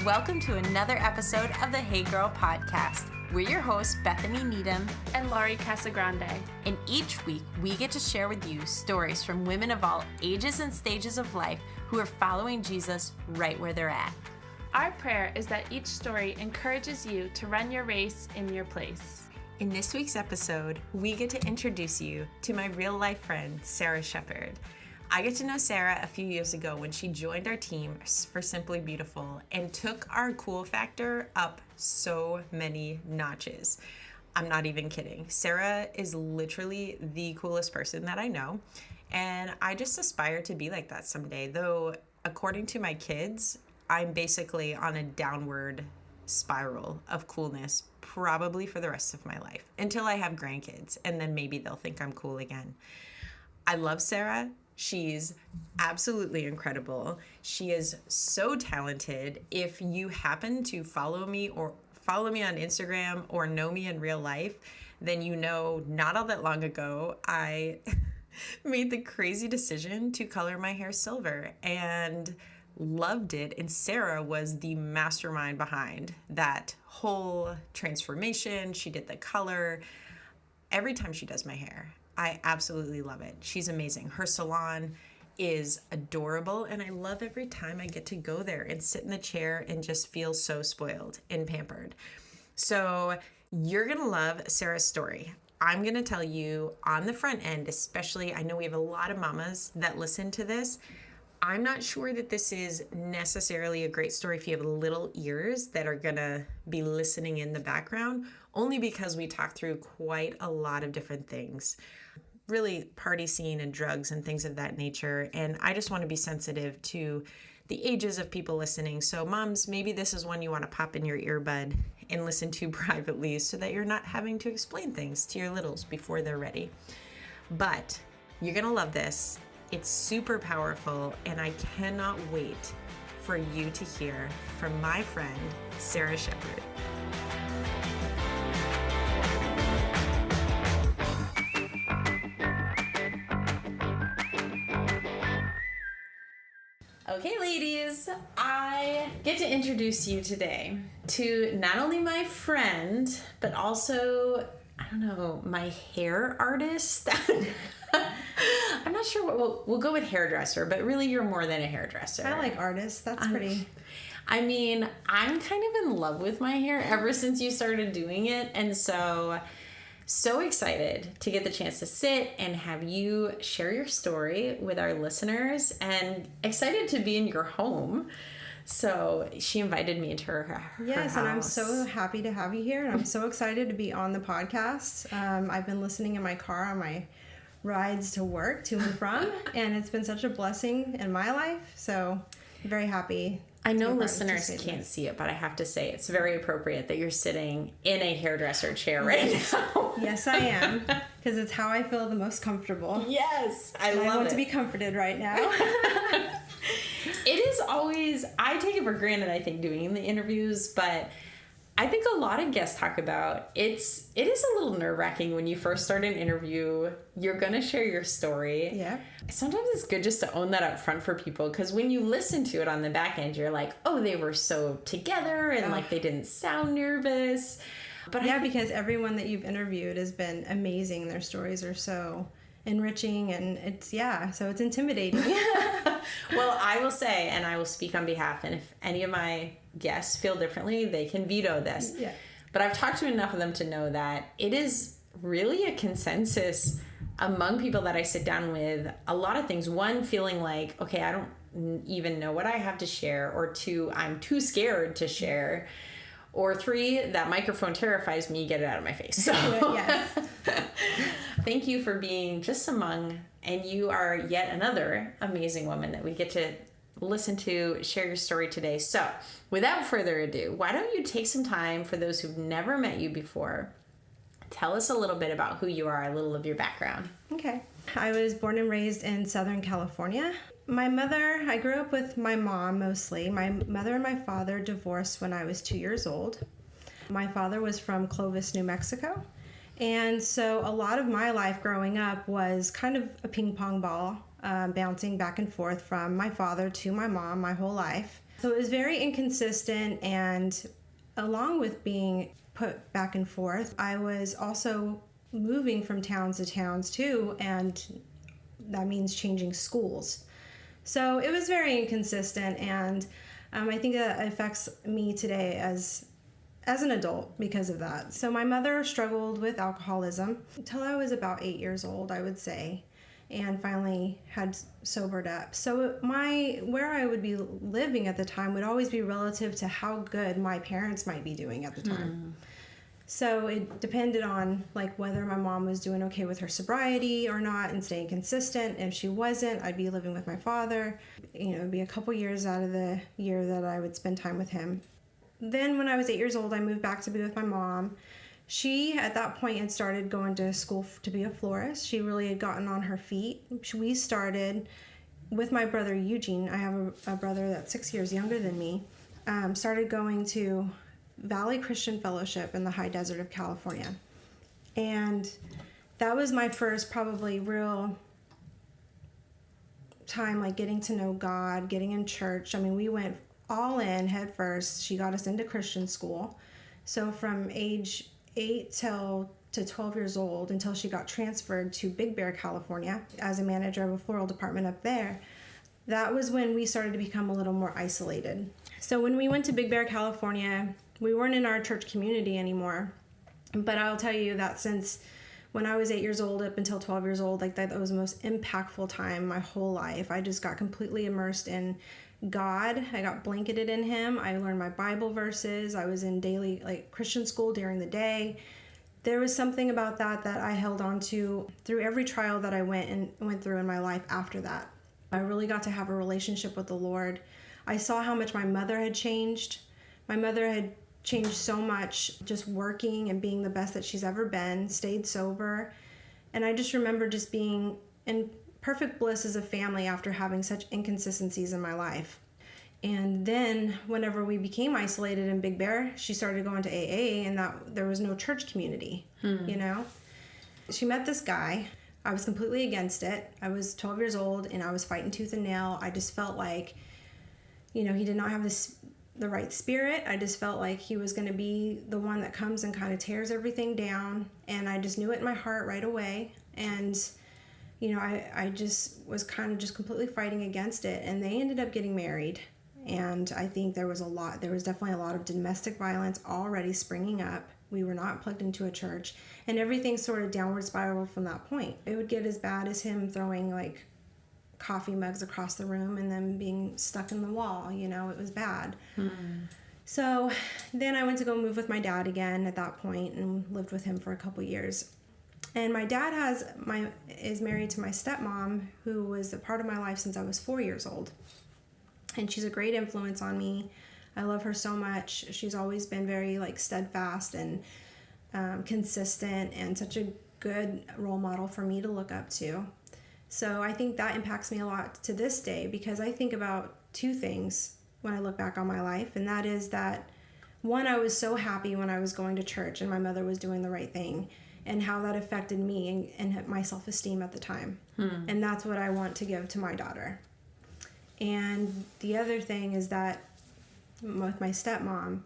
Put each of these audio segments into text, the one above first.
welcome to another episode of the Hey Girl podcast. We're your hosts, Bethany Needham and Laurie Casagrande. And each week, we get to share with you stories from women of all ages and stages of life who are following Jesus right where they're at. Our prayer is that each story encourages you to run your race in your place. In this week's episode, we get to introduce you to my real-life friend, Sarah Shepard. I get to know Sarah a few years ago when she joined our team for Simply Beautiful and took our cool factor up so many notches. I'm not even kidding. Sarah is literally the coolest person that I know, and I just aspire to be like that someday, though according to my kids, I'm basically on a downward spiral of coolness probably for the rest of my life until I have grandkids, and then maybe they'll think I'm cool again. I love Sarah. She's absolutely incredible. She is so talented. If you happen to follow me on Instagram or know me in real life, then you know not all that long ago, I made the crazy decision to color my hair silver and loved it. And Sarah was the mastermind behind that whole transformation. She did the color every time she does my hair. I absolutely love it. She's amazing. Her salon is adorable, and I love every time I get to go there and sit in the chair and just feel so spoiled and pampered. So you're going to love Sarah's story. I'm going to tell you on the front end, especially, I know we have a lot of mamas that listen to this. I'm not sure that this is necessarily a great story if you have little ears that are going to be listening in the background, only because we talk through quite a lot of different things. Really party scene and drugs and things of that nature. And I just want to be sensitive to the ages of people listening. So moms, maybe this is one you want to pop in your earbud and listen to privately so that you're not having to explain things to your littles before they're ready. But you're going to love this. It's super powerful, and I cannot wait for you to hear from my friend, Sarah Shepard. Okay, ladies, I get to introduce you today to not only my friend, but also, I don't know, my hair artist. I'm not sure what we'll go with hairdresser, but really you're more than a hairdresser. I like artists. That's pretty. I mean, I'm kind of in love with my hair ever since you started doing it. And so excited to get the chance to sit and have you share your story with our listeners, and excited to be in your home. So she invited me into her Yes, house. And I'm so happy to have you here, and I'm so excited to be on the podcast. I've been listening in my car on my rides to work, to and from, and it's been such a blessing in my life. So I'm very happy. I know listeners can't see it, but I have to say it's very appropriate that you're sitting in a hairdresser chair right now. Yes, I am, because it's how I feel the most comfortable. Yes, I love it. I want to be comforted right now. It is always, I take it for granted, I think, doing the interviews, but I think a lot of guests talk about it is a little nerve-wracking when you first start an interview. You're going to share your story. Yeah. Sometimes it's good just to own that up front for people, because when you listen to it on the back end, you're like, oh, they were so together and like they didn't sound nervous. But yeah, because everyone that you've interviewed has been amazing. Their stories are so enriching, and so it's intimidating. Well, I will say, and I will speak on behalf, and if any of my guests feel differently, they can veto this. Yeah. But I've talked to enough of them to know that it is really a consensus among people that I sit down with. A lot of things. One, feeling like, okay, I don't even know what I have to share. Or two, I'm too scared to share. Or three, that microphone terrifies me, get it out of my face. So Yes. Thank you for being just among, and you are yet another amazing woman that we get to listen to share your story today. So without further ado, why don't you take some time, for those who've never met you before, tell us a little bit about who you are, a little of your background. Okay. I was born and raised in Southern California. I grew up with my mom mostly. My mother and my father divorced when I was 2 years old. My father was from Clovis, New Mexico. And so a lot of my life growing up was kind of a ping pong ball, bouncing back and forth from my father to my mom my whole life. So it was very inconsistent, and along with being put back and forth, I was also moving from towns to towns too, and that means changing schools. So it was very inconsistent, and I think that affects me today as an adult because of that. So my mother struggled with alcoholism until I was about 8 years old, I would say, and finally had sobered up. So where I would be living at the time would always be relative to how good my parents might be doing at the time. So it depended on like whether my mom was doing okay with her sobriety or not and staying consistent. If she wasn't, I'd be living with my father. It'd be a couple years out of the year that I would spend time with him. Then when I was 8 years old, I moved back to be with my mom. She, at that point, had started going to school to be a florist. She really had gotten on her feet. We started with my brother Eugene. I have a brother that's 6 years younger than me. Started going to Valley Christian Fellowship in the high desert of California. And that was my first probably real time like getting to know God, getting in church. I mean, we went all in head first. She got us into Christian school. So from age 8 to 12 years old until she got transferred to Big Bear, California as a manager of a floral department up there, that was when we started to become a little more isolated. So when we went to Big Bear, California, we weren't in our church community anymore. But I'll tell you that since when I was 8 years old up until 12 years old, like that was the most impactful time my whole life. I just got completely immersed in God. I got blanketed in him. I learned my Bible verses. I was in daily like Christian school during the day. There was something about that I held on to through every trial that I went through in my life after that. I really got to have a relationship with the Lord. I saw how much my mother had changed. My mother had changed so much, just working and being the best that she's ever been, stayed sober. And I just remember just being in perfect bliss as a family after having such inconsistencies in my life. And then whenever we became isolated in Big Bear, she started going to AA, and that there was no church community, She met this guy. I was completely against it. I was 12 years old and I was fighting tooth and nail. I just felt like, he did not have the right spirit. I just felt like he was going to be the one that comes and kind of tears everything down. And I just knew it in my heart right away. And I just was kind of just completely fighting against it, and they ended up getting married. And I think there was definitely a lot of domestic violence already springing up. We were not plugged into a church, and everything sort of downward spiraled from that point. It would get as bad as him throwing like coffee mugs across the room and then being stuck in the wall. It was bad. So then I went to go move with my dad again at that point and lived with him for a couple years. And my dad is married to my stepmom, who was a part of my life since I was 4 years old. And she's a great influence on me. I love her so much. She's always been very like steadfast and consistent, and such a good role model for me to look up to. So I think that impacts me a lot to this day, because I think about two things when I look back on my life. And that is that, one, I was so happy when I was going to church and my mother was doing the right thing, and how that affected me and my self-esteem at the time. And that's what I want to give to my daughter. And the other thing is that with my stepmom,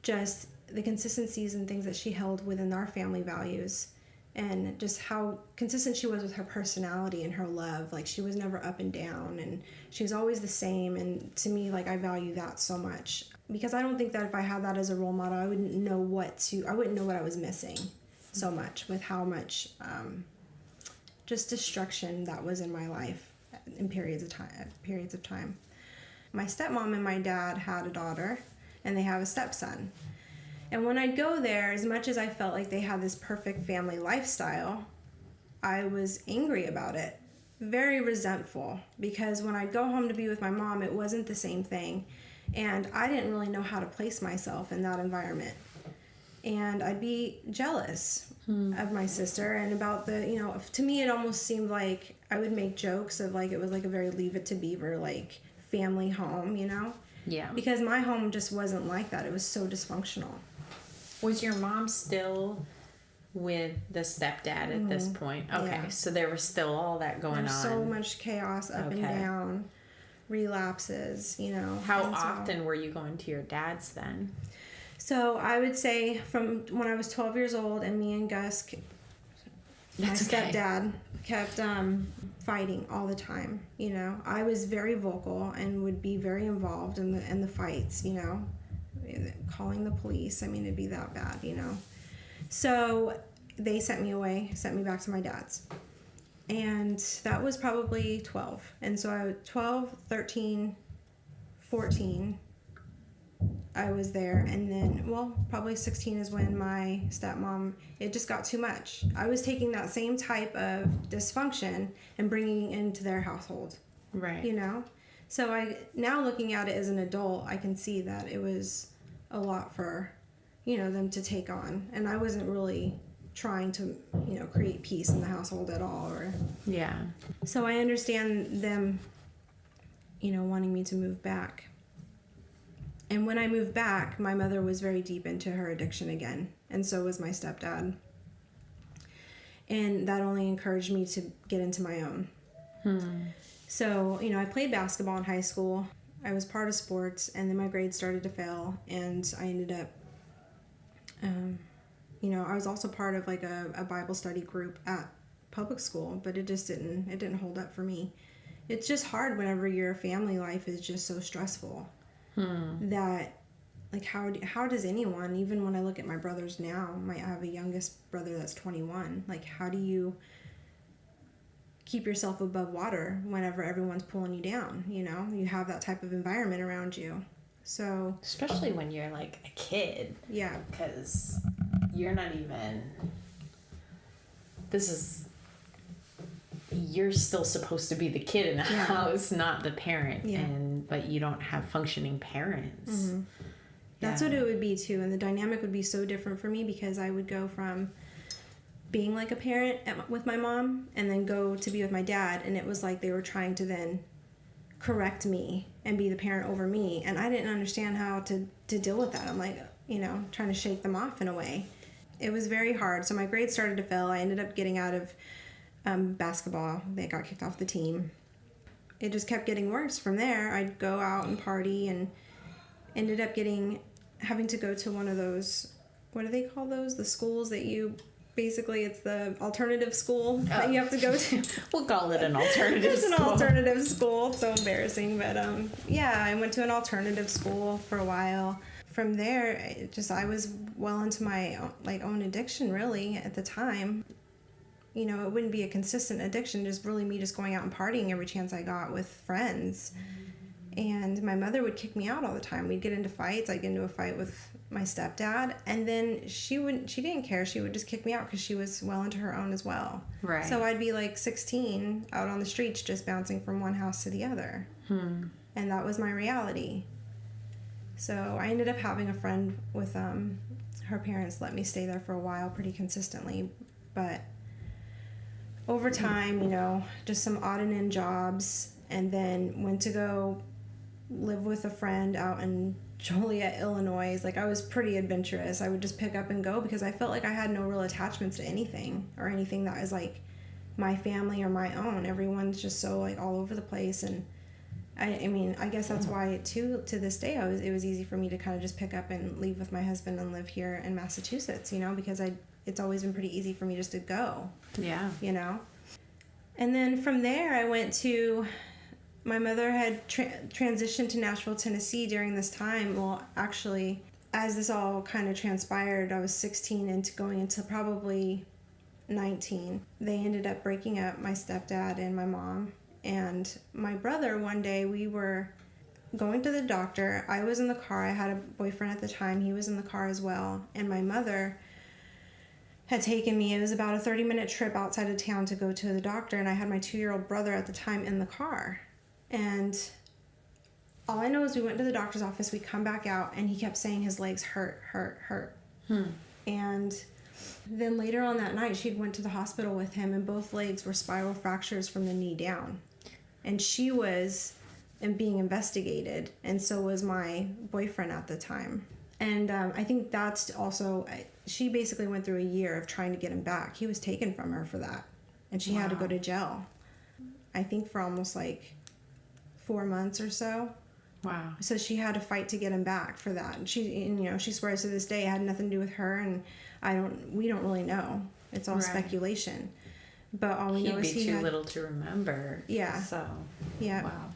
just the consistencies and things that she held within our family values, and just how consistent she was with her personality and her love. Like, she was never up and down, and she was always the same. And to me, like, I value that so much, because I don't think that if I had that as a role model, I wouldn't know what I was missing so much, with how much just destruction that was in my life in periods of time. My stepmom and my dad had a daughter, and they have a stepson. And when I'd go there, as much as I felt like they had this perfect family lifestyle, I was angry about it, very resentful, because when I'd go home to be with my mom, it wasn't the same thing. And I didn't really know how to place myself in that environment. And I'd be jealous of my sister, and about to me, it almost seemed like I would make jokes of like, it was like a very Leave It to Beaver, like, family home, Yeah. Because my home just wasn't like that. It was so dysfunctional. Was your mom still with the stepdad at this point? Okay, Yeah. so there was still all that going on. There's so much chaos up and down. relapses, you know. How And so- often were you going to your dad's then? So I would say from when I was 12 years old, and me and Gus, my That's okay. stepdad, kept fighting all the time. You know, I was very vocal and would be very involved in the fights. You know, calling the police. I mean, it'd be that bad. You know, so they sent me away, sent me back to my dad's, and that was probably 12. And so I was 12, 13, 14. I was there, and then, well, probably 16 is when my stepmom, it just got too much. I was taking that same type of dysfunction and bringing it into their household, Right. you know? So now looking at it as an adult, I can see that it was a lot for, you know, them to take on. And I wasn't really trying to, you know, create peace in the household at all. Yeah. So I understand them, you know, wanting me to move back. And when I moved back, my mother was very deep into her addiction again, and so was my stepdad. And that only encouraged me to get into my own. So, you know, I played basketball in high school. I was part of sports, and then my grades started to fail, and I ended up, you know, I was also part of like a Bible study group at public school, but it didn't hold up for me. It's just hard whenever your family life is just so stressful. That, like, how does anyone, even when I look at my brothers now, I have a youngest brother that's 21, like, how do you keep yourself above water whenever everyone's pulling you down? You know, you have that type of environment around you. So, Especially when you're like a kid, yeah, because you're not even. You're still supposed to be the kid in the Yeah. house, not the parent, Yeah. but you don't have functioning parents. That's what it would be too. And the dynamic would be so different for me, because I would go from being like a parent with my mom and then go to be with my dad, and it was like they were trying to then correct me and be the parent over me, and I didn't understand how to deal with that. I'm like, you know, trying to shake them off in a way. It was very hard. So my grades started to fail. I ended up getting out of basketball. They got kicked off the team. It just kept getting worse from there. I'd go out and party, and ended up having to go to one of those, what do they call those? The schools that you, basically it's the alternative school that you have to go to. We'll call it an alternative It's school. an alternative school. So embarrassing. But yeah, I went to an alternative school for a while. From there, I was well into my own addiction, really, at the time. You know, it wouldn't be a consistent addiction, just really me just going out and partying every chance I got with friends. And my mother would kick me out all the time. We'd get into fights. I'd get into a fight with my stepdad, and then she didn't care. She would just kick me out because she was well into her own as well. Right. So I'd be like 16 out on the streets just bouncing from one house to the other. And that was my reality. So I ended up having a friend with her parents let me stay there for a while pretty consistently, but over time, you know, just some odd and end jobs, and then went to go live with a friend out in Joliet, Illinois. Like, I was pretty adventurous. I would just pick up and go because I felt like I had no real attachments to anything or anything that was like my family or my own. Everyone's just so like all over the place, and I mean, I guess that's why to this day it was easy for me to kind of just pick up and leave with my husband and live here in Massachusetts, you know, because it's always been pretty easy for me just to go. Yeah. You know? And then from there, I went to, my mother had transitioned to Nashville, Tennessee during this time. Well, actually, as this all kind of transpired, I was 16 and going into probably 19. They ended up breaking up, my stepdad and my mom. And my brother, one day, we were going to the doctor. I was in the car. I had a boyfriend at the time. He was in the car as well. And my mother had taken me. It was about a 30-minute trip outside of town to go to the doctor, and I had my 2-year-old brother at the time in the car. And all I know is we went to the doctor's office, we come back out, and he kept saying his legs hurt. And then later on that night, she went to the hospital with him, and both legs were spiral fractures from the knee down. And she was being investigated, and so was my boyfriend at the time. And I think that's also, she basically went through a year of trying to get him back. He was taken from her for that, and she had to go to jail, I think, for almost like 4 months or so. Wow. So she had to fight to get him back for that. And she swears to this day it had nothing to do with her, and we don't really know. It's all Right. speculation. But all we He'd know is be too little to remember. Yeah. So. Yeah. Wow.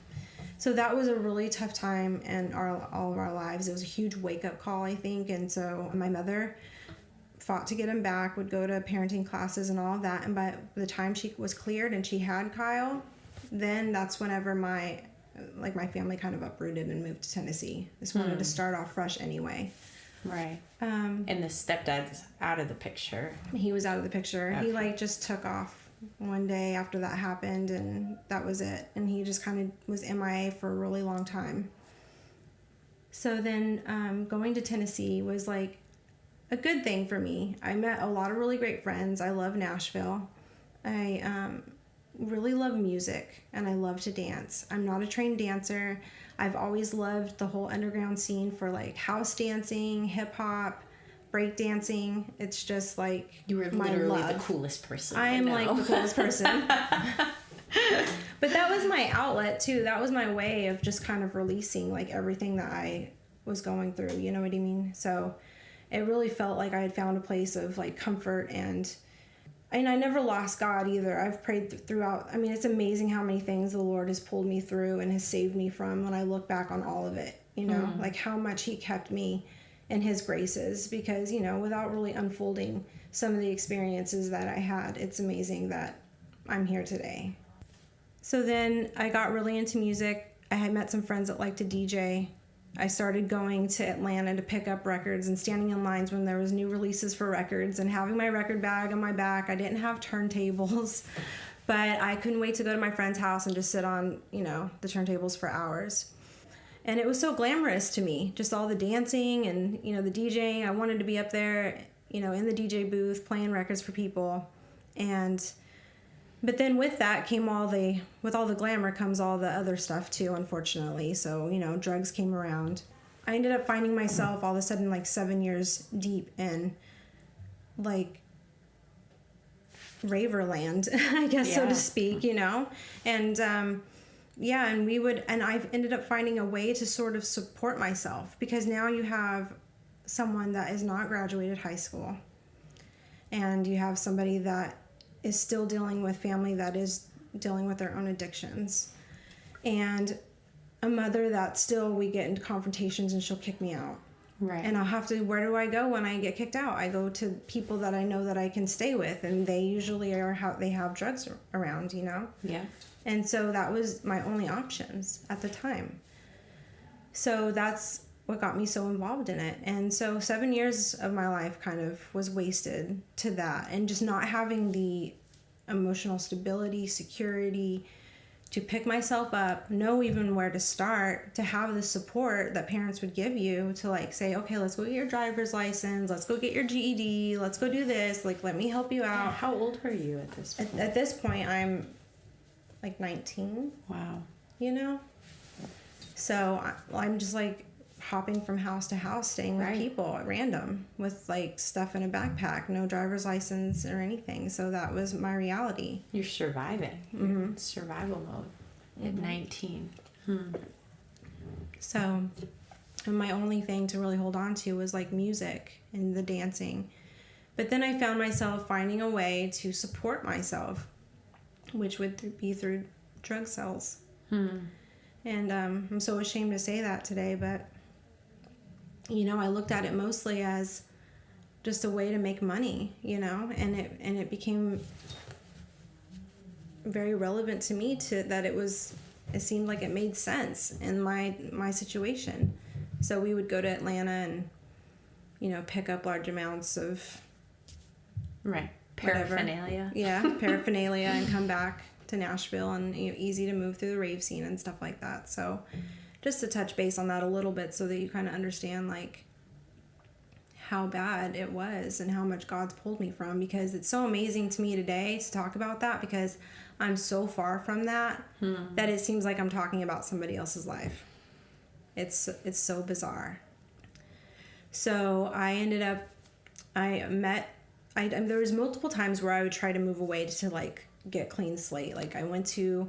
So that was a really tough time in all of our lives. It was a huge wake-up call, I think. And so my mother fought to get him back, would go to parenting classes and all of that. And by the time she was cleared and she had Kyle, then that's whenever my family kind of uprooted and moved to Tennessee. Just wanted to start off fresh anyway. Right. And the stepdad's out of the picture. He was out of the picture. Okay. He just took off one day after that happened, and that was it. And he just kind of was MIA for a really long time. So then going to Tennessee was like a good thing for me. I met a lot of really great friends. I love Nashville. I really love music, and I love to dance. I'm not a trained dancer. I've always loved the whole underground scene for like house dancing, hip hop, break dancing. It's just like You were my literally love. the coolest person. I am know. like the coolest person. But that was my outlet too. That was my way of just kind of releasing like everything that I was going through. You know what I mean? So it really felt like I had found a place of like comfort, and I never lost God either. I've prayed throughout. I mean, it's amazing how many things the Lord has pulled me through and has saved me from when I look back on all of it, like how much he kept me in his graces, because, without really unfolding some of the experiences that I had, it's amazing that I'm here today. So then I got really into music. I had met some friends that liked to DJ. I started going to Atlanta to pick up records and standing in lines when there was new releases for records and having my record bag on my back. I didn't have turntables, but I couldn't wait to go to my friend's house and just sit on, the turntables for hours. And it was so glamorous to me, just all the dancing and, the DJing. I wanted to be up there, in the DJ booth playing records for people. But then with that came with all the glamour comes all the other stuff too, unfortunately. So, drugs came around. I ended up finding myself all of a sudden like 7 years deep in like raverland, I guess, so to speak, And and I've ended up finding a way to sort of support myself, because now you have someone that is not graduated high school, and you have somebody that is still dealing with family that is dealing with their own addictions, and a mother that still we get into confrontations and she'll kick me out. Right. And I'll have to, where do I go when I get kicked out? I go to people that I know that I can stay with, and they usually they have drugs around, Yeah. And so that was my only options at the time. So that's what got me so involved in it. And so 7 years of my life kind of was wasted to that, and just not having the emotional stability, security to pick myself up, know even where to start, to have the support that parents would give you to like say, okay, let's go get your driver's license, let's go get your GED, let's go do this, like let me help you out. How old were you at this point? At this point, I'm like 19. Wow. So I'm just like hopping from house to house, staying with people at random with like stuff in a backpack, no driver's license or anything. So that was my reality. You're surviving. Mm-hmm. Survival mode at 19. So, and my only thing to really hold on to was like music and the dancing. But then I found myself finding a way to support myself, which would be through drug sales. And I'm so ashamed to say that today, but I looked at it mostly as just a way to make money, and it became very relevant to me that it seemed like it made sense in my situation. So we would go to Atlanta and, pick up large amounts of paraphernalia. Whatever. Yeah, paraphernalia, and come back to Nashville, and easy to move through the rave scene and stuff like that. So just to touch base on that a little bit so that you kind of understand like how bad it was and how much God's pulled me from, because it's so amazing to me today to talk about that, because I'm so far from that that it seems like I'm talking about somebody else's life. It's so bizarre. So there was multiple times where I would try to move away to like get clean slate. Like I went to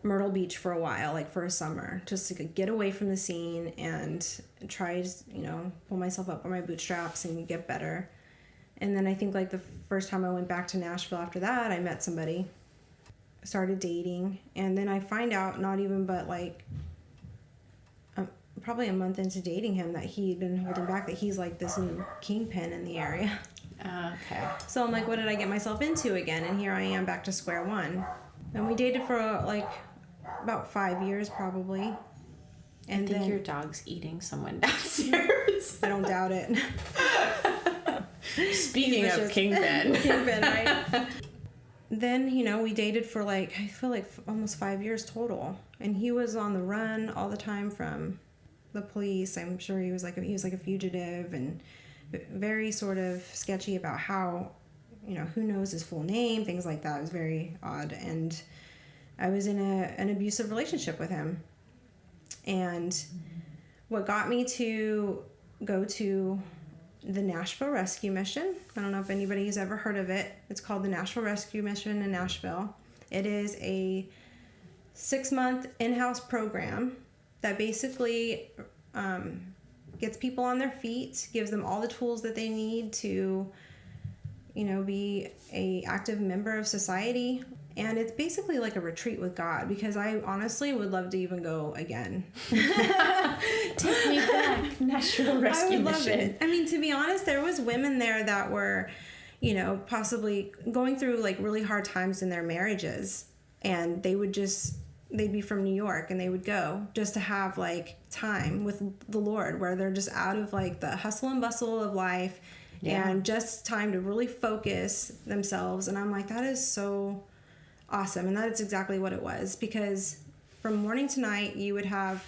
Myrtle Beach for a while, like for a summer, just to get away from the scene and try, pull myself up on my bootstraps and get better. And then I think like the first time I went back to Nashville after that, I met somebody, started dating, and then I find out not even but like probably a month into dating him that he'd been holding back, that he's like this new kingpin in the area. Okay. So I'm like, what did I get myself into again? And here I am back to square one. And we dated for like about 5 years probably. And I think then your dog's eating someone downstairs. I don't doubt it. Speaking of kingpin. Kingpin, right? Then, we dated for like, I feel like almost 5 years total. And he was on the run all the time from the police. I'm sure he was like a fugitive and very sort of sketchy about how, who knows his full name, things like that. It was very odd. And I was in an abusive relationship with him. And what got me to go to the Nashville Rescue Mission, I don't know if anybody's ever heard of it. It's called the Nashville Rescue Mission in Nashville. It is a 6-month in-house program that basically gets people on their feet, gives them all the tools that they need to, be a active member of society. And it's basically like a retreat with God, because I honestly would love to even go again. Take me back, Nashville Rescue I would love Mission. it. I mean, to be honest, there was women there that were, possibly going through like really hard times in their marriages, and they'd be from New York, and they would go just to have like time with the Lord, where they're just out of like the hustle and bustle of life, and just time to really focus themselves. And I'm like, that is so awesome. And that is exactly what it was, because from morning to night you would have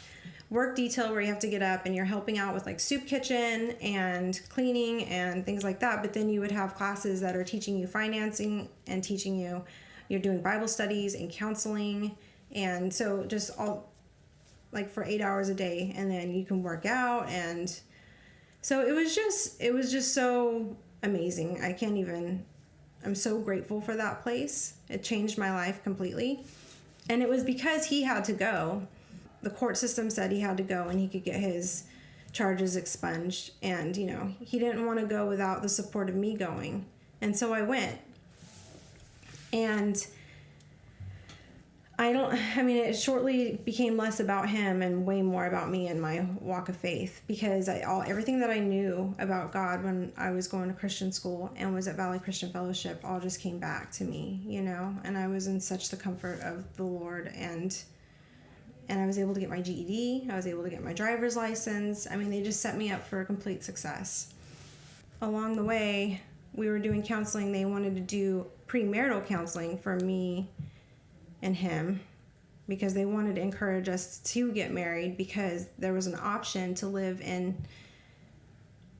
work detail where you have to get up and you're helping out with like soup kitchen and cleaning and things like that, but then you would have classes that are teaching you financing and teaching you're doing Bible studies and counseling, and so just all like for 8 hours a day, and then you can work out. And so it was just so amazing. I'm so grateful for that place. It changed my life completely. And it was because he had to go. The court system said he had to go and he could get his charges expunged. And, he didn't want to go without the support of me going. And so I went. And it shortly became less about him and way more about me and my walk of faith, because everything that I knew about God when I was going to Christian school and was at Valley Christian Fellowship all just came back to me, and I was in such the comfort of the Lord, and I was able to get my GED, I was able to get my driver's license. They just set me up for a complete success. Along the way, we were doing counseling. They wanted to do premarital counseling for me and him, because they wanted to encourage us to get married, because there was an option to live in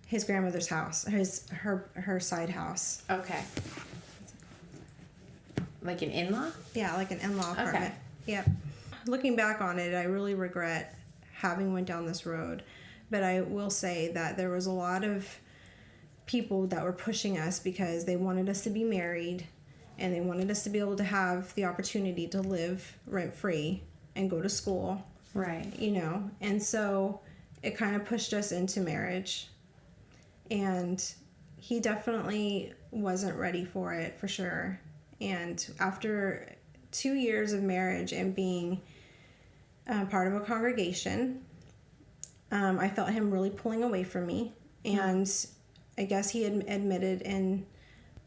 his grandmother's house, her side house. Okay. Like an in-law? Yeah, like an in-law apartment. Okay. Yep. Looking back on it, I really regret having went down this road, but I will say that there was a lot of people that were pushing us because they wanted us to be married. And they wanted us to be able to have the opportunity to live rent-free and go to school. Right. And so it kind of pushed us into marriage. And he definitely wasn't ready for it, for sure. And after 2 years of marriage and being part of a congregation, I felt him really pulling away from me. And I guess he had admitted in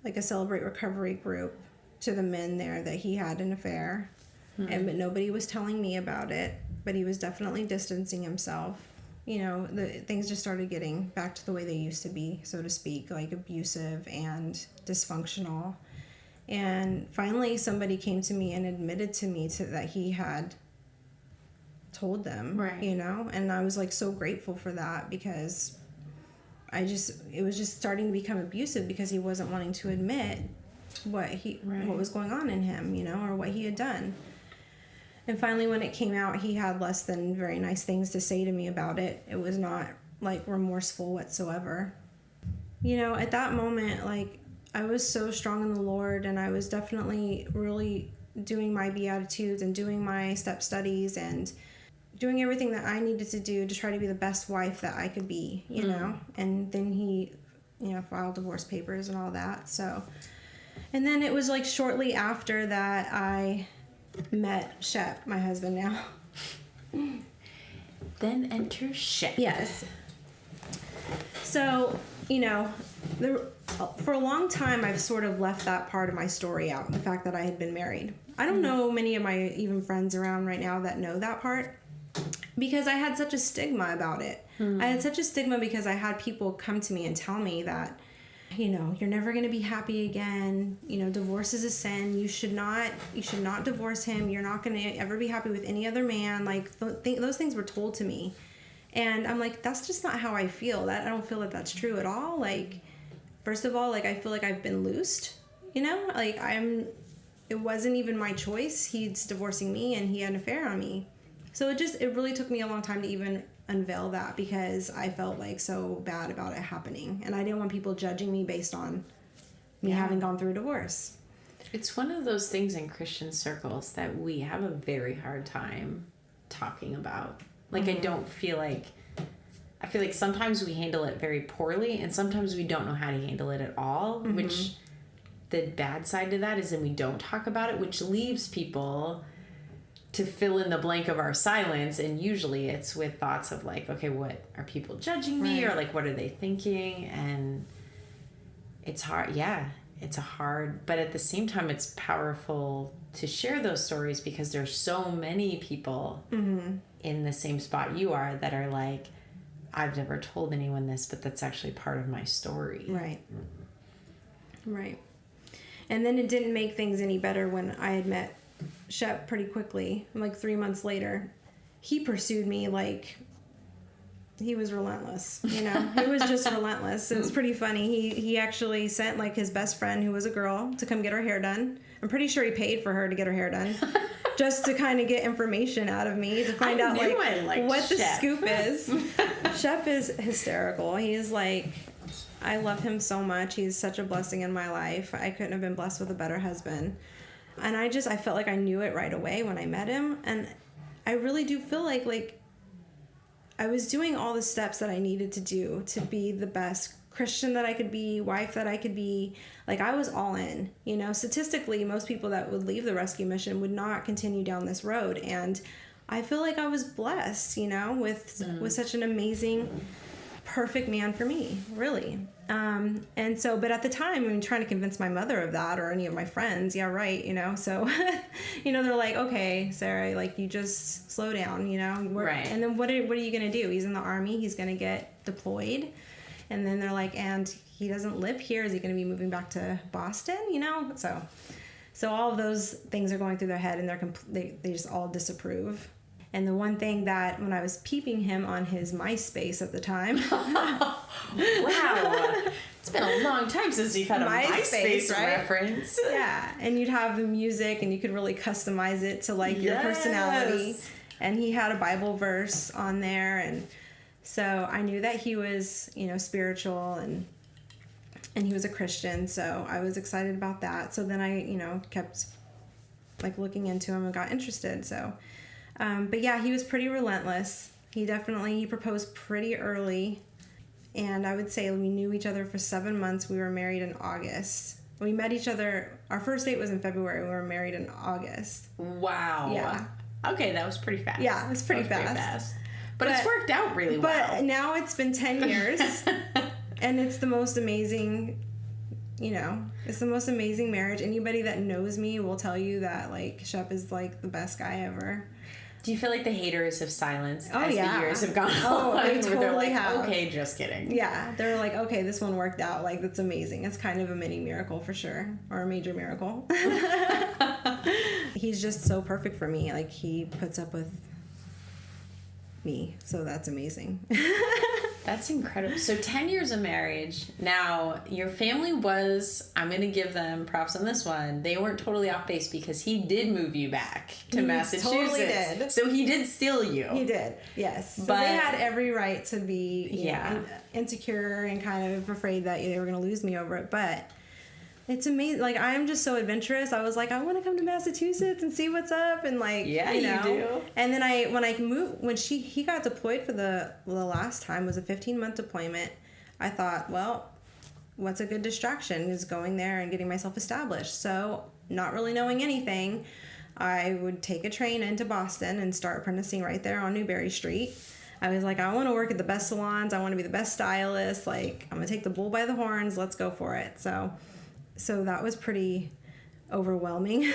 like a Celebrate Recovery group to the men there that he had an affair. But nobody was telling me about it, but he was definitely distancing himself. The things just started getting back to the way they used to be, so to speak, like abusive and dysfunctional. And finally somebody came to me and admitted to me that he had told them, right. And I was like so grateful for that, because it was just starting to become abusive, because he wasn't wanting to admit what was going on in him, or what he had done. And finally, when it came out, he had less than very nice things to say to me about it. It was not like remorseful whatsoever. At that moment, like I was so strong in the Lord, and I was definitely really doing my Beatitudes and doing my step studies and doing everything that I needed to do to try to be the best wife that I could be, you know. And then he, filed divorce papers and all that. So, and then it was like shortly after that I met Shep, my husband now. Then enter Shep. Yes. So, for a long time, I've sort of left that part of my story out, the fact that I had been married. I don't know many of my even friends around right now that know that part, because I had such a stigma about it. I had such a stigma because I had people come to me and tell me that, you're never going to be happy again. Divorce is a sin. You should not divorce him. You're not going to ever be happy with any other man. Like, those things were told to me. And I'm like, that's just not how I feel. I don't feel that that's true at all. Like, first of all, like, I feel like I've been loosed, like it wasn't even my choice. He's divorcing me and he had an affair on me. So it really took me a long time to even unveil that, because I felt like so bad about it happening. And I didn't want people judging me based on me having gone through a divorce. It's one of those things in Christian circles that we have a very hard time talking about. Like, I feel like sometimes we handle it very poorly, and sometimes we don't know how to handle it at all, which the bad side to that is then we don't talk about it, which leaves people to fill in the blank of our silence. And usually it's with thoughts of like, okay, what are people judging me? Or like, what are they thinking? And it's hard. Yeah, it's but at the same time, it's powerful to share those stories, because there's so many people in the same spot you are that are like, I've never told anyone this, but that's actually part of my story. Right. And then it didn't make things any better when I had met Shep pretty quickly. Like 3 months later, he pursued me like he was relentless. He was just relentless. It was pretty funny. He actually sent like his best friend, who was a girl, to come get her hair done. I'm pretty sure he paid for her to get her hair done, just to kind of get information out of me, to find out what the scoop is. Shep is hysterical. He's like, I love him so much. He's such a blessing in my life. I couldn't have been blessed with a better husband. And I felt like I knew it right away when I met him. And I really do feel like I was doing all the steps that I needed to do to be the best Christian that I could be, wife that I could be. Like, I was all in. Statistically, most people that would leave the rescue mission would not continue down this road. And I feel like I was blessed, with such an amazing, perfect man for me, really. And so, but at the time, I'm trying to convince my mother of that, or any of my friends. Yeah, right. So, they're like, okay, Sarah, like, you just slow down, Right. And then what are you going to do? He's in the Army. He's going to get deployed. And then they're like, and he doesn't live here. Is he going to be moving back to Boston? So all of those things are going through their head, and they just all disapprove. And the one thing that, when I was peeping him on his MySpace at the time. Wow. It's been a long time since you've had a MySpace reference. Yeah. And you'd have the music, and you could really customize it to like your personality. And he had a Bible verse on there. And so I knew that he was, spiritual and he was a Christian. So I was excited about that. So then I, kept like looking into him and got interested. So, but yeah, he was pretty relentless. He proposed pretty early. And I would say we knew each other for 7 months. We were married in August. We met each other, our first date was in February. We were married in August. Wow. Yeah. Okay, that was pretty fast. Yeah, it was pretty fast. But it's worked out really well. But now it's been 10 years. And it's the most amazing, it's the most amazing marriage. Anybody that knows me will tell you that, like, Shep is, like, the best guy ever. Do you feel like the haters have silenced as the years have gone on? They totally they're like, have. Okay, just kidding. Yeah, they're like, okay, this one worked out. Like, that's amazing. It's kind of a mini miracle for sure, or a major miracle. He's just so perfect for me. Like, he puts up with me, so that's amazing. That's incredible. So 10 years of marriage. Now, your family was, I'm going to give them props on this one, they weren't totally off base, because he did move you back to Massachusetts. Totally did. So he did steal you. He did, yes. So they had every right to be insecure and kind of afraid that they were going to lose me over it. But It's amazing. Like, I'm just so adventurous. I was like, I want to come to Massachusetts and see what's up, and like, Yeah, you know. you do. And then when I moved, when he got deployed for the last time, was a 15-month deployment. I thought, well, what's a good distraction is going there and getting myself established. So, not really knowing anything, I would take a train into Boston and start apprenticing right there on Newberry Street. I was like, I want to work at the best salons. I want to be the best stylist. Like, I'm going to take the bull by the horns. Let's go for it. So that was pretty overwhelming.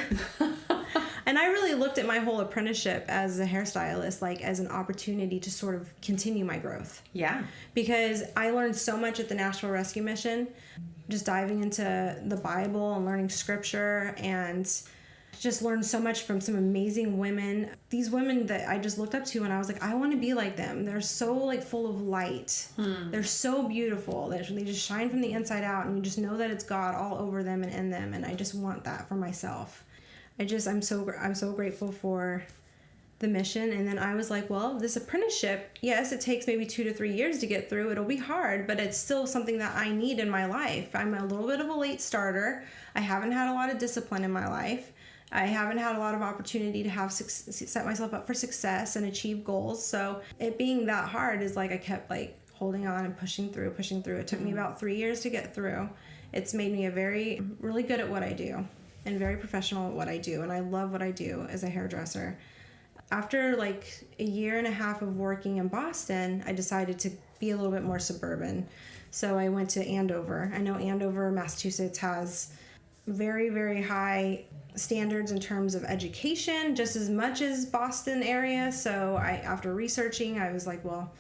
And I really looked at my whole apprenticeship as a hairstylist, like as an opportunity to sort of continue my growth. Yeah. Because I learned so much at the Nashville Rescue Mission, just diving into the Bible and learning scripture, and just learned so much from some amazing women. These women that I just looked up to, and I was like, I want to be like them. They're so like full of light. They're so beautiful. They just shine from the inside out, and you just know that it's God all over them and in them. And I just want that for myself. I'm so grateful for the mission. And then I was like, well, this apprenticeship, yes, it takes maybe 2 to 3 years to get through. It'll be hard, but it's still something that I need in my life. I'm a little bit of a late starter. I haven't had a lot of discipline in my life. I haven't had a lot of opportunity to set myself up for success and achieve goals. So it being that hard is like I kept like holding on and pushing through. It took me about 3 years to get through. It's made me really good at what I do and very professional at what I do. And I love what I do as a hairdresser. After like a year and a half of working in Boston, I decided to be a little bit more suburban. So I went to Andover. I know Andover, Massachusetts has very, very high standards in terms of education, just as much as Boston area. So after researching, I was like, well,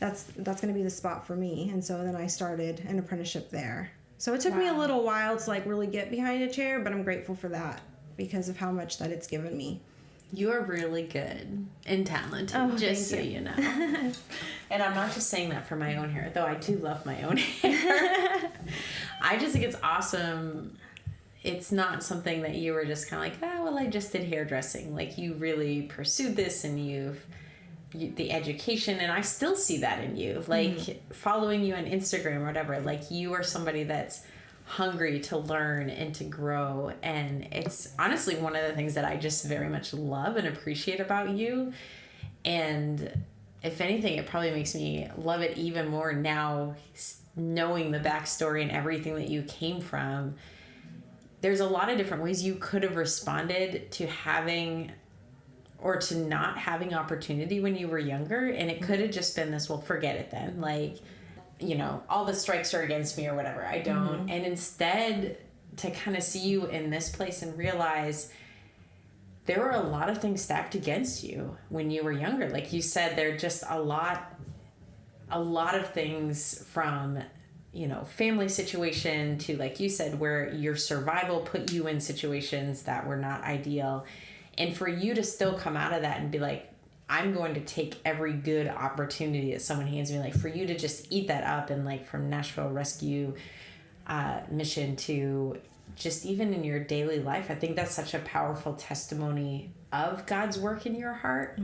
that's going to be the spot for me. And so then I started an apprenticeship there. So it took me a little while to like really get behind a chair, but I'm grateful for that because of how much that it's given me. You are really good and talented, just so you know. And I'm not just saying that for my own hair, though I do love my own hair. I just think it's awesome. It's not something that you were just kind of like, well, I just did hairdressing. Like, you really pursued this, and the education, and I still see that in you. Like, following you on Instagram or whatever, like, you are somebody that's hungry to learn and to grow. And it's honestly one of the things that I just very much love and appreciate about you. And if anything, it probably makes me love it even more now, knowing the backstory and everything that you came from. There's a lot of different ways you could have responded to having or to not having opportunity when you were younger. And it could have just been this, well, forget it then. Like, you know, all the strikes are against me or whatever. I don't. And instead, to kind of see you in this place and realize there were a lot of things stacked against you when you were younger. Like you said, there are just a lot of things from, you know, family situation to, like you said, where your survival put you in situations that were not ideal. And for you to still come out of that and be like, I'm going to take every good opportunity that someone hands me, like for you to just eat that up, and like from Nashville Rescue Mission to just even in your daily life, I think that's such a powerful testimony of God's work in your heart.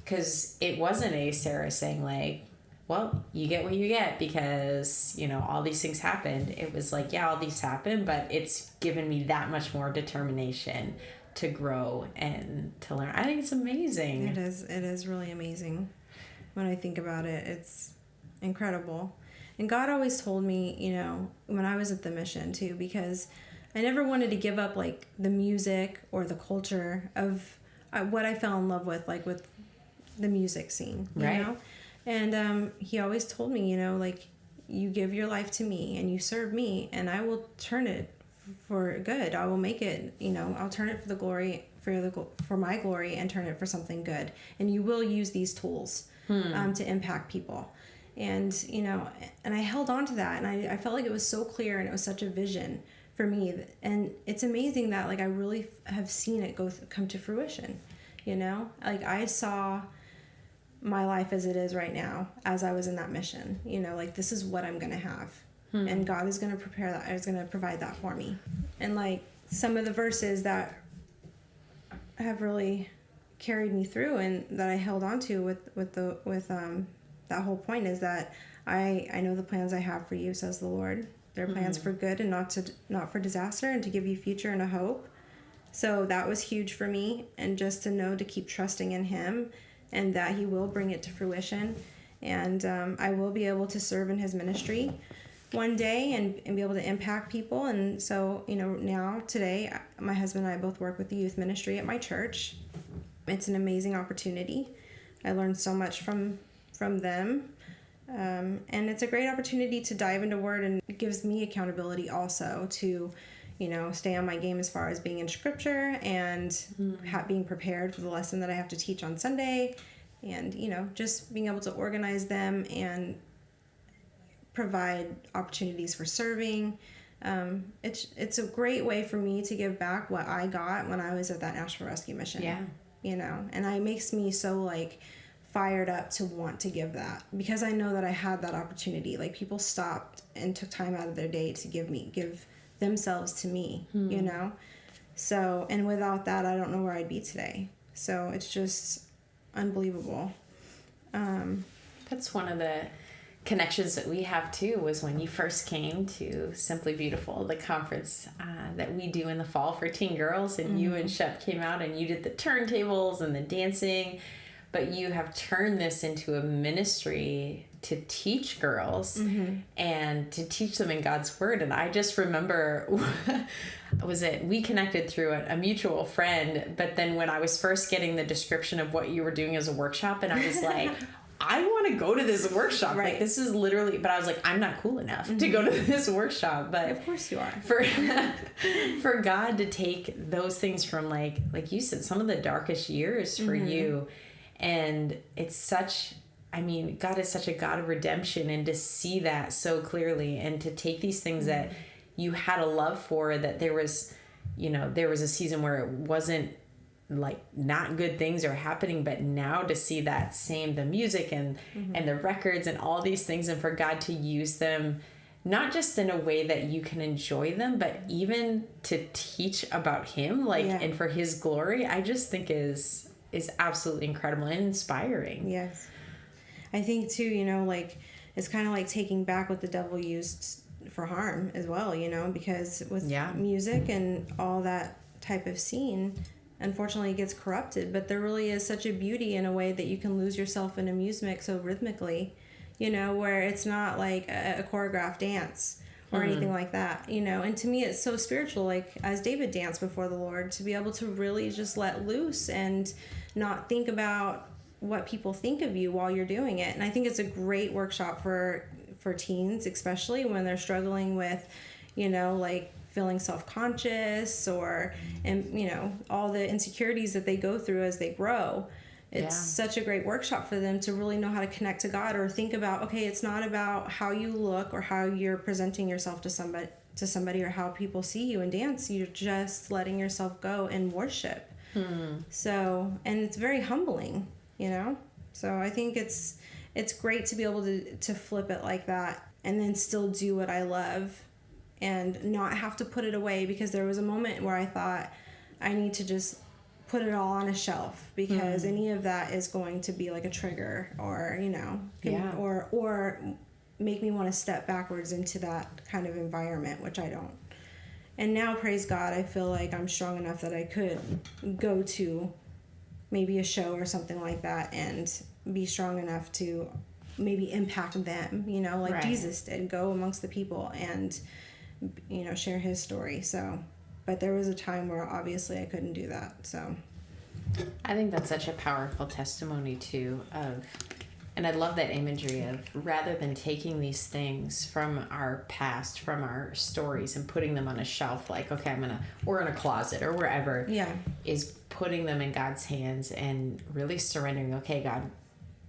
Because it wasn't a Sarah saying like, well, you get what you get because, you know, all these things happened. It was like, yeah, all these happened, but it's given me that much more determination to grow and to learn. I think it's amazing. It is really amazing. When I think about it, it's incredible. And God always told me, you know, when I was at the mission too, because I never wanted to give up like the music or the culture of what I fell in love with, like with the music scene, you know? And he always told me, you know, like, you give your life to me and you serve me, and I will turn it for good. I will make it, you know, I'll turn it for the glory, for my glory, and turn it for something good. And you will use these tools to impact people. And, you know, and I held on to that, and I felt like it was so clear, and it was such a vision for me. And it's amazing that, like, I really have seen it come to fruition, you know? Like, I saw my life as it is right now as I was in that mission, you know, like, this is what I'm going to have. And God is going to prepare that. Is going to provide that for me. And like some of the verses that have really carried me through and that I held on to with that whole point is that I know the plans I have for you, says the Lord. They're plans for good and not for disaster, and to give you future and a hope. So that was huge for me, and just to know to keep trusting in him and that he will bring it to fruition. And I will be able to serve in his ministry one day and be able to impact people. And so, now today, my husband and I both work with the youth ministry at my church. It's an amazing opportunity. I learned so much from them. And it's a great opportunity to dive into word, and it gives me accountability also to, stay on my game as far as being in scripture and being prepared for the lesson that I have to teach on Sunday, and, just being able to organize them and provide opportunities for serving. It's a great way for me to give back what I got when I was at that Nashville Rescue Mission. Yeah. And it makes me so fired up to want to give that, because I know that I had that opportunity. People stopped and took time out of their day to give themselves to me, So, and without that, I don't know where I'd be today. So it's just unbelievable. That's one of the connections that we have too, was when you first came to Simply Beautiful, the conference that we do in the fall for teen girls, and you and Shep came out and you did the turntables and the dancing, but you have turned this into a ministry to teach girls and to teach them in God's word. And I just remember, we connected through a mutual friend, but then when I was first getting the description of what you were doing as a workshop, and I was like, I want to go to this workshop. Right. This is literally, but I was like, I'm not cool enough to go to this workshop. But Of course you are. For God to take those things from like you said, some of the darkest years for you. And it's such, God is such a God of redemption, and to see that so clearly, and to take these things that you had a love for, that there was a season where it wasn't not good things are happening, but now to see that the music and the records and all these things, and for God to use them not just in a way that you can enjoy them, but even to teach about him, and for his glory, I just think is absolutely incredible and inspiring. Yes. I think too, it's kind of like taking back what the devil used for harm as well, because with music and all that type of scene, unfortunately it gets corrupted, but there really is such a beauty in a way that you can lose yourself in a music so rhythmically, where it's not like a choreographed dance or anything like that, and to me it's so spiritual, as David danced before the Lord, to be able to really just let loose and not think about what people think of you while you're doing it. And I think it's a great workshop for teens, especially when they're struggling with, feeling self-conscious and all the insecurities that they go through as they grow. It's such a great workshop for them to really know how to connect to God, or think about, okay, it's not about how you look or how you're presenting yourself to somebody or how people see you in dance. You're just letting yourself go and worship. So, and it's very humbling, so I think it's great to be able to flip it like that, and then still do what I love and not have to put it away, because there was a moment where I thought I need to just put it all on a shelf, because any of that is going to be like a trigger, or or make me want to step backwards into that kind of environment, which I don't. And now, praise God, I feel like I'm strong enough that I could go to maybe a show or something like that and be strong enough to maybe impact them, like Jesus did, go amongst the people and, share his story. So, but there was a time where obviously I couldn't do that. So I think that's such a powerful testimony too and I love that imagery of, rather than taking these things from our past, from our stories, and putting them on a shelf, or in a closet or wherever, is putting them in God's hands and really surrendering. Okay, God,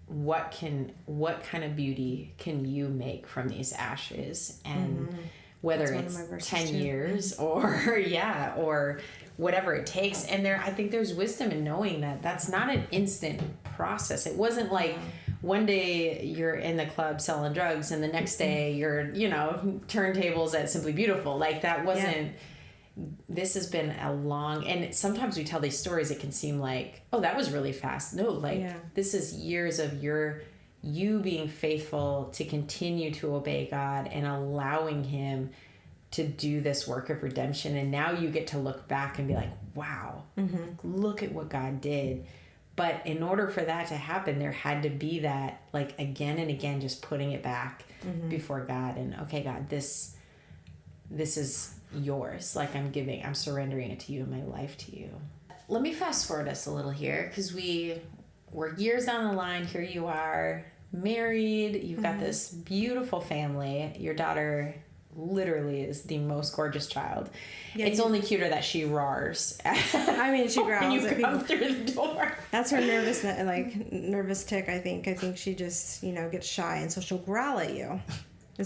what kind of beauty can you make from these ashes? And whether it's 10 years or whatever it takes. And I think there's wisdom in knowing that that's not an instant process. It wasn't like one day you're in the club selling drugs and the next day you're, turntables at Simply Beautiful. That wasn't, this has been a long, and sometimes we tell these stories, it can seem like, oh, that was really fast. No, this is years of your you being faithful to continue to obey God and allowing him to do this work of redemption. And now you get to look back and be like, wow, look at what God did. But in order for that to happen, there had to be that, like, again and again, just putting it back before God. And, okay, God, this is yours. Like, I'm surrendering it to you and my life to you. Let me fast forward us a little here, because we're years down the line. Here you are, married. You've got this beautiful family. Your daughter literally is the most gorgeous child. Yeah, it's only cuter that she roars. I mean, she growls when you at come people. through the door. That's her nervous tick, I think. I think she just, gets shy, and so she'll growl at you.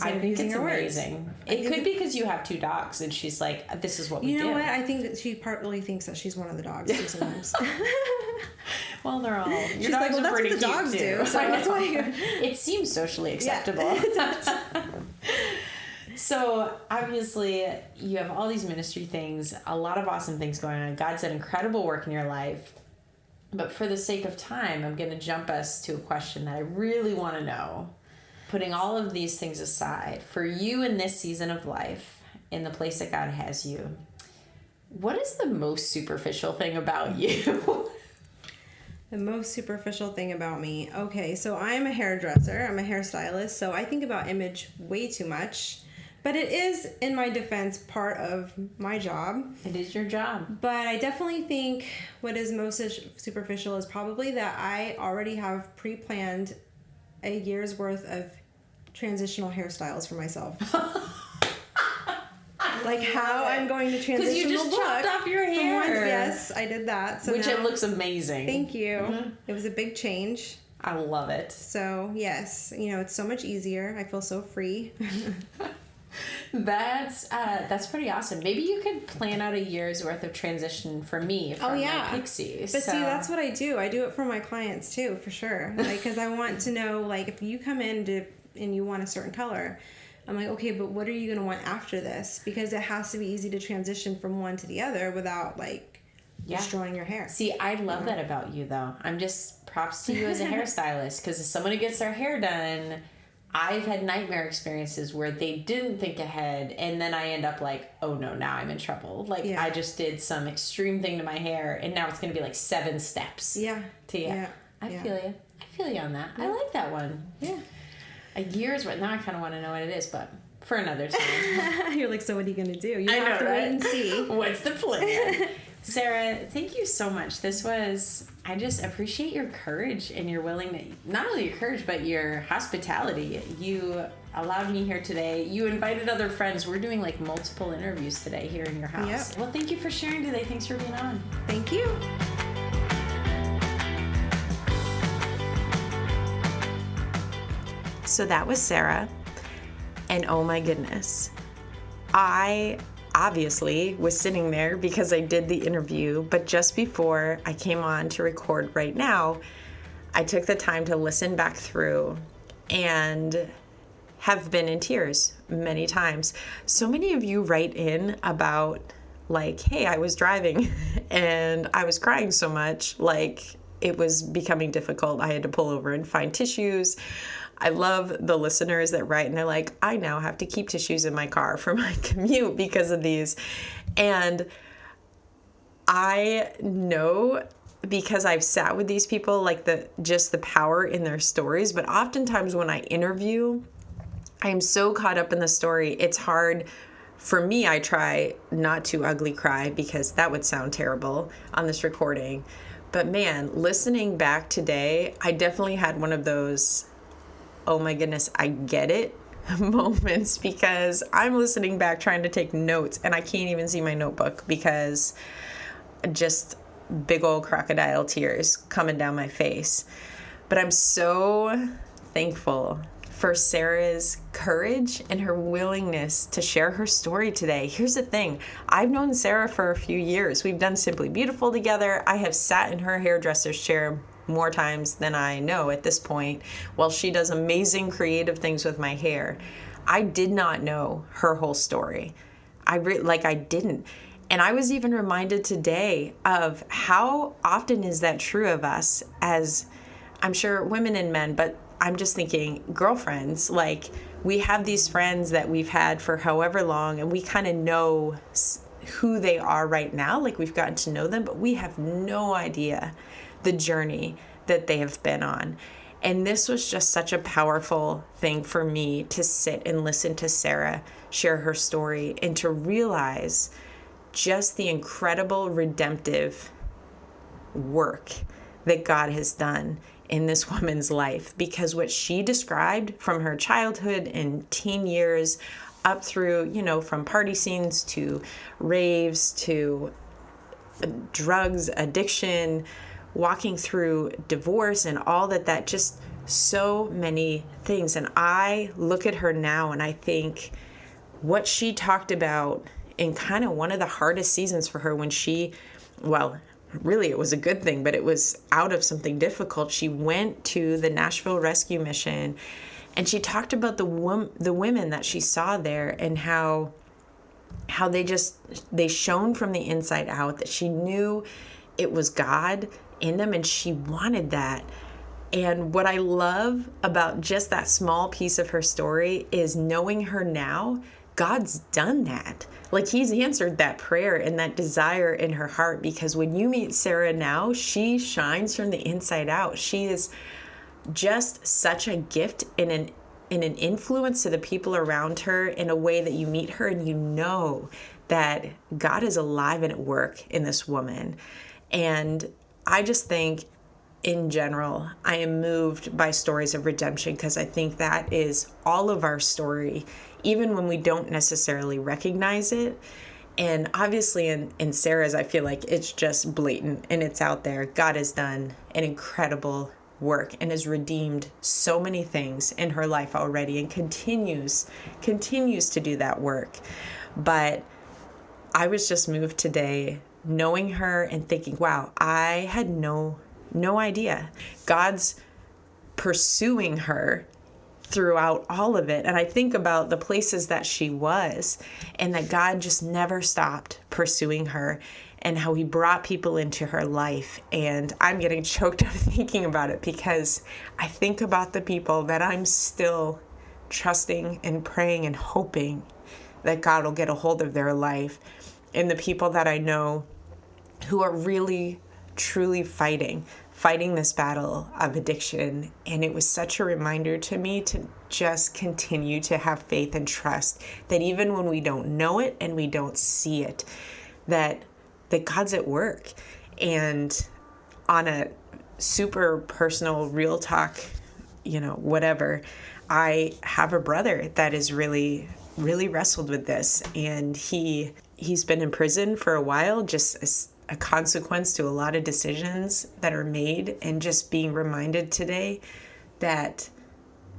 I think it's amazing. It could be because you have 2 dogs, and she's like, this is what we do. You know what? I think that she partly thinks that she's one of the dogs too sometimes. Well, they're all. Your she's dogs like, well, are that's pretty what the dogs cute do. too. So that's why it seems socially acceptable. Yeah, it does. So obviously you have all these ministry things, a lot of awesome things going on. God's done incredible work in your life. But for the sake of time, I'm going to jump us to a question that I really want to know. Putting all of these things aside, for you in this season of life, in the place that God has you, what is the most superficial thing about you? The most superficial thing about me. Okay, so I'm a hairdresser. I'm a hairstylist. So I think about image way too much. But it is, in my defense, part of my job. It is your job. But I definitely think what is most superficial is probably that I already have pre-planned a year's worth of transitional hairstyles for myself. Like how I'm going to transition. Because you just chopped off your hair. Yes, I did that. So which now, it looks amazing. Thank you. It was a big change. I love it. So yes, it's so much easier. I feel so free. That's pretty awesome. Maybe you could plan out a year's worth of transition for me from my pixies. But see, that's what I do. I do it for my clients too, for sure. Like, because I want to know, like, if you come in and you want a certain color, I'm like, okay, but what are you going to want after this? Because it has to be easy to transition from one to the other without, like, destroying your hair. See, I love that about you, though. I'm just props to you as a hairstylist, because as someone who gets their hair done, I've had nightmare experiences where they didn't think ahead, and then I end up like, oh no, now I'm in trouble. Like, I just did some extreme thing to my hair, and now it's going to be like 7 steps. Yeah. I feel you. I feel you on that. I like that one. Yeah. A year's worth. Now I kind of want to know what it is, but for another time. You're like, so what are you going to do? You have to wait and see. What's the plan? Sarah, thank you so much. I just appreciate your courage and your willingness, not only your courage, but your hospitality. You allowed me here today. You invited other friends. We're doing like multiple interviews today here in your house. Yep. Well, thank you for sharing today. Thanks for being on. Thank you. So that was Sarah. And oh my goodness, I obviously was sitting there because I did the interview, but just before I came on to record right now, I took the time to listen back through and have been in tears many times. So many of you write in about like, hey, I was driving and I was crying so much, like it was becoming difficult. I had to pull over and find tissues. I love the listeners that write and they're like, I now have to keep tissues in my car for my commute because of these. And I know, because I've sat with these people, like the power in their stories. But oftentimes when I interview, I'm so caught up in the story. It's hard for me. I try not to ugly cry because that would sound terrible on this recording. But man, listening back today, I definitely had one of those, oh my goodness, I get it moments, because I'm listening back trying to take notes and I can't even see my notebook because just big old crocodile tears coming down my face. But I'm so thankful for Sarah's courage and her willingness to share her story today. Here's the thing. I've known Sarah for a few years. We've done Simply Beautiful together. I have sat in her hairdresser's chair more times than I know at this point, while she does amazing creative things with my hair. I did not know her whole story. I didn't. And I was even reminded today of how often is that true of us as I'm sure women and men, but I'm just thinking girlfriends, like we have these friends that we've had for however long, and we kind of know who they are right now. Like we've gotten to know them, but we have no idea the journey that they have been on. And this was just such a powerful thing for me to sit and listen to Sarah share her story and to realize just the incredible redemptive work that God has done in this woman's life. Because what she described from her childhood and teen years up through, from party scenes to raves to drugs, addiction, walking through divorce and all that just so many things. And I look at her now and I think what she talked about in kind of one of the hardest seasons for her when really it was a good thing, but it was out of something difficult. She went to the Nashville rescue mission and she talked about the women that she saw there and how they shone from the inside out, that she knew it was God in them and she wanted that. And what I love about just that small piece of her story is knowing her now, God's done that. Like he's answered that prayer and that desire in her heart, because when you meet Sarah now, she shines from the inside out. She is just such a gift and an influence to the people around her in a way that you meet her and you know that God is alive and at work in this woman. And I just think in general, I am moved by stories of redemption because I think that is all of our story, even when we don't necessarily recognize it. And obviously in Sarah's, I feel like it's just blatant and it's out there. God has done an incredible work and has redeemed so many things in her life already and continues to do that work. But I was just moved today knowing her and thinking, wow, I had no idea. God's pursuing her throughout all of it. And I think about the places that she was and that God just never stopped pursuing her and how he brought people into her life. And I'm getting choked up thinking about it because I think about the people that I'm still trusting and praying and hoping that God will get a hold of their life, and the people that I know who are really, truly fighting this battle of addiction. And it was such a reminder to me to just continue to have faith and trust that even when we don't know it and we don't see it, that God's at work. And on a super personal, real talk, whatever, I have a brother that is really, really wrestled with this. And he's been in prison for a while, just as a consequence to a lot of decisions that are made, and just being reminded today that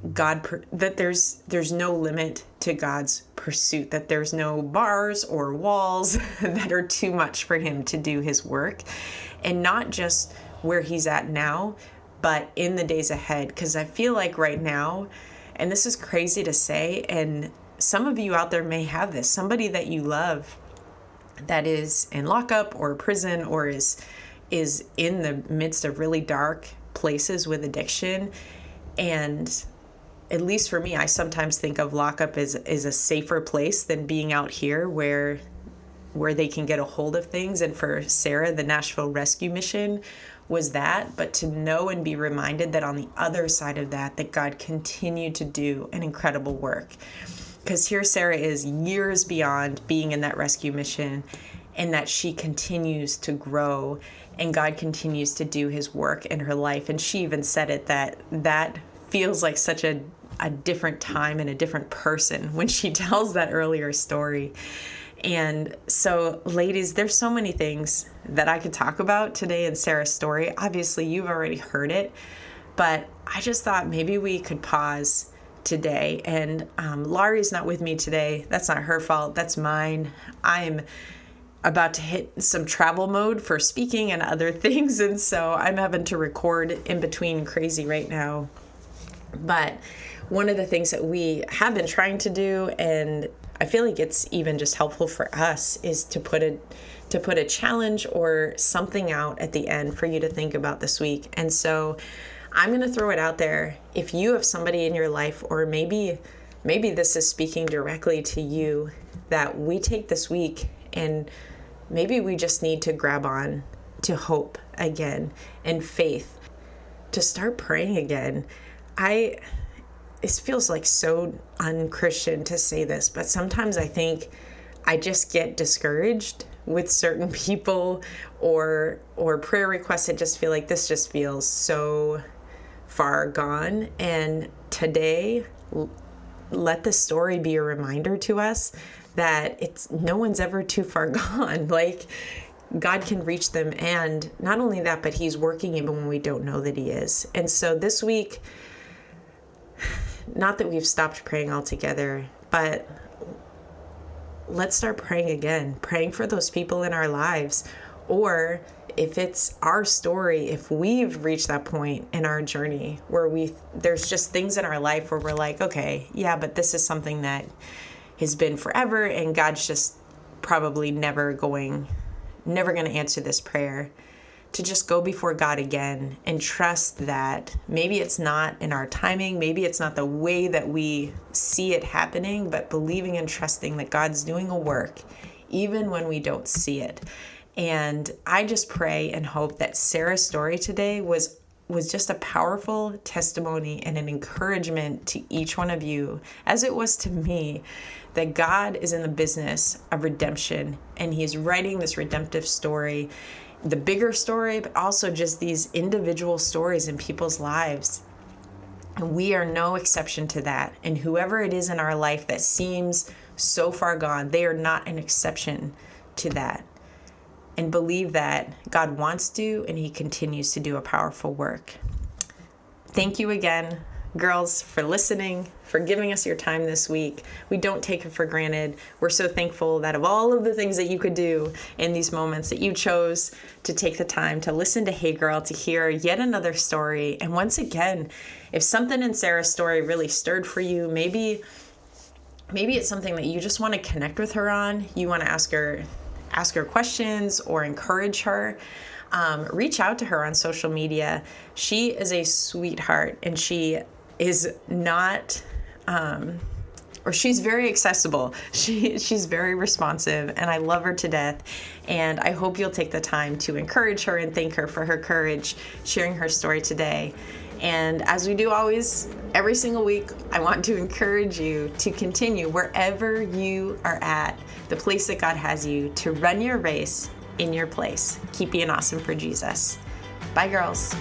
that there's no limit to God's pursuit, that there's no bars or walls that are too much for him to do his work, and not just where he's at now, but in the days ahead. Because I feel like right now, and this is crazy to say, and some of you out there may have this, somebody that you love that is in lockup or prison or is in the midst of really dark places with addiction. And at least for me, I sometimes think of lockup as a safer place than being out here where they can get a hold of things. And for Sarah, the Nashville rescue mission was that, but to know and be reminded that on the other side of that God continued to do an incredible work. Because here Sarah is years beyond being in that rescue mission, and that she continues to grow and God continues to do his work in her life. And she even said it, that feels like such a different time and a different person when she tells that earlier story. And so, ladies, there's so many things that I could talk about today in Sarah's story. Obviously, you've already heard it, but I just thought maybe we could pause today. And Laurie's not with me today. That's not her fault. That's mine. I'm about to hit some travel mode for speaking and other things. And so I'm having to record in between crazy right now. But one of the things that we have been trying to do, and I feel like it's even just helpful for us, is to put a challenge or something out at the end for you to think about this week. And so I'm going to throw it out there. If you have somebody in your life, or maybe this is speaking directly to you, that we take this week and maybe we just need to grab on to hope again and faith, to start praying again. It feels like so unchristian to say this, but sometimes I think I just get discouraged with certain people or prayer requests that just feel like this just feels so far gone. And today, let the story be a reminder to us that no one's ever too far gone. Like, God can reach them, and not only that, but he's working even when we don't know that he is. And so this week, not that we've stopped praying altogether, but let's start praying again, praying for those people in our lives. Or if it's our story, if we've reached that point in our journey where there's just things in our life where we're like, okay, yeah, but this is something that has been forever, and God's just probably never going to answer this prayer, to just go before God again and trust that maybe it's not in our timing, maybe it's not the way that we see it happening, but believing and trusting that God's doing a work even when we don't see it. And I just pray and hope that Sarah's story today was just a powerful testimony and an encouragement to each one of you, as it was to me, that God is in the business of redemption, and he is writing this redemptive story, the bigger story, but also just these individual stories in people's lives. And we are no exception to that. And whoever it is in our life that seems so far gone, they are not an exception to that. And believe that God wants to, and he continues to do a powerful work. Thank you again, girls, for listening, for giving us your time this week. We don't take it for granted. We're so thankful that of all of the things that you could do in these moments, that you chose to take the time to listen to Hey Girl, to hear yet another story. And once again, if something in Sarah's story really stirred for you, maybe it's something that you just want to connect with her on, you want to ask her questions or encourage her, reach out to her on social media. She is a sweetheart, and she is not, or she's very accessible. She's very responsive, and I love her to death. And I hope you'll take the time to encourage her and thank her for her courage, sharing her story today. And as we do always, every single week, I want to encourage you to continue wherever you are at, the place that God has you, to run your race in your place. Keep being awesome for Jesus. Bye, girls.